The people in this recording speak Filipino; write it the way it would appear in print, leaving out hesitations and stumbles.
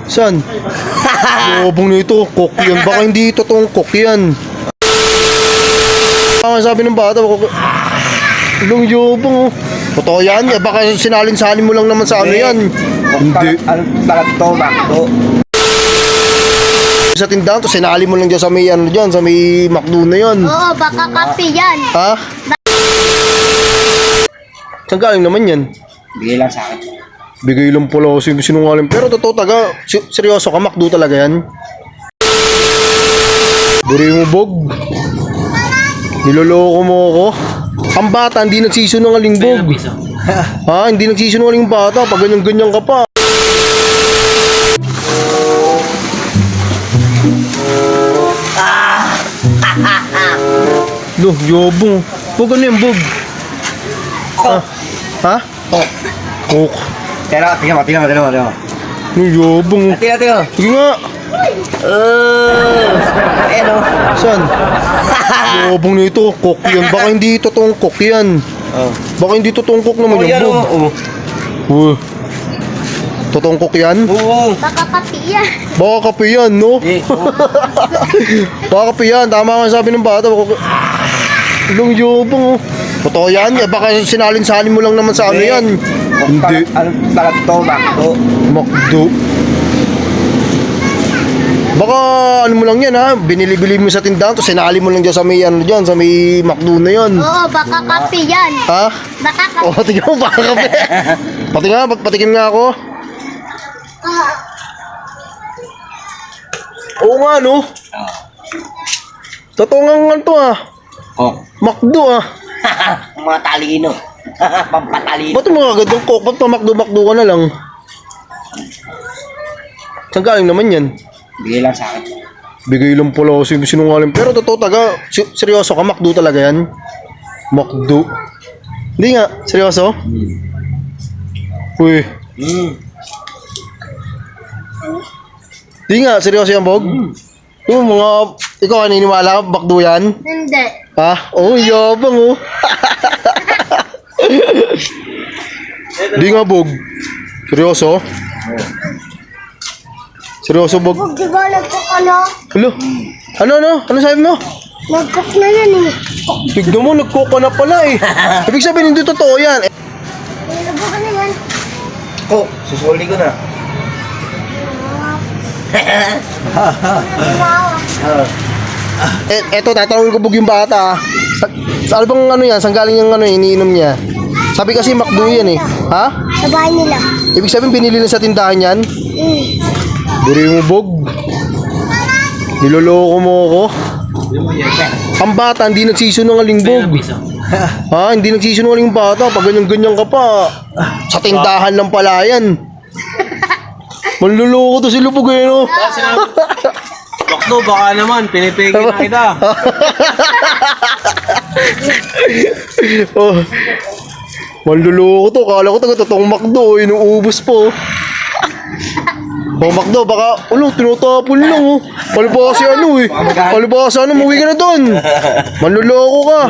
Saan? Lobong nito, cook yan. Baka hindi totoong cook yan. Sabi ng bata, ilong yobong. Totoo yan, baka sinalin-salin mo lang naman sa ano yan. Hindi. Bakto. Sa tindahan to, sinali mo lang dyan sa may ano dyan, sa may McDo na yan. Oo, baka kape yan. Ha? Saan galing naman yan? Bigay lang sa akin. Bigay lang pala kasi sinungaling. Pero totoo taga, seryoso ka, McDo talaga yan. Buri mo, Bog. Niloloko mo ako. Ang bata, hindi nagsisunungaling, Bog. Ha? Hindi nagsisunungaling yung bata. Pag ganyan-ganyan ka pa. Lo, yobong. Bog, ano yung Bog? Ha? Cook. Tingnan mo. Lo, yobong. Tingnan. Sige nga. Ayan o. Saan? Yobong nito, cook yan. Baka hindi totoong cook yan. Baka hindi totoong cook naman yung Bog. Uy. Totoong cook yan? Oo. Baka kape yan. Baka kape yan, no? Baka kape yan. Tama nga sabi ng bata. Ilong yobong. Totoo yan. Baka sinalin-salin mo lang naman sa ano yan. Hindi. Bakto. McDo. Baka ano mo lang yan ha. Binili-bili mo sa tindahan to. Sinali mo lang dyan sa may ano dyan. Sa may McDo na yan. Oo, baka kape yan. Ha? Baka kape. O, tingnan mo. Baka kape. Pati nga. Patikim nga ako. Oo nga no. Totoo nga nga to ah. McDo ah. Mga talino. Pampatalino. Ba't mga agad ng coke? Ba't pa-McDo ka na lang? Saan galing naman yan? Bigay lang sa akin. Bigay lang pala kasi sinungaling. Pero totoo taga, seryoso ka, McDo talaga yan? McDo. Hindi nga, seryoso? Uy. Hindi nga, seryoso yan, Bog? Yung mga, ikaw naniniwala ka, McDo yan? Hindi. Ha? Oh, yabang oh. Hindi nga, Bog. Seryoso? Seryoso, Bog? Huwag di ba nagcook ano? Ano? Ano sabi mo? Nagcook na yan eh. Tignan mo, nagcook ka na pala eh. Ibig sabihin, hindi totoo yan. Nilabo ka na yan. Susuli ko na. Eto, tatanungin ko Bog yung bata ah. Sa ano bang ano yan? Saan galing yung ano, iniinom niya? Sabi kasi McDo yan eh. Ha? Sa bahay nila. Ibig sabihin, binili na sa tindahan yan? Buri mo, Bog. Niloloko mo ako. Ang bata, hindi nagsisunungaling, Bog. Ha? Hindi nagsisunungaling yung bata. Pag ganyan-ganyan ka pa. Sa tindahan lang pala yan. Manluloko to si Lubog eh, no? Bakto, baka naman, pinipigil na kita. Oh. Manluloko to. Kala ko totoong McDo. Inuubos po. Oh, McDo, baka, tinutapon lang oh. Palibasa ano eh. Palibasa ano, muwi ka na doon. Manluloko ka.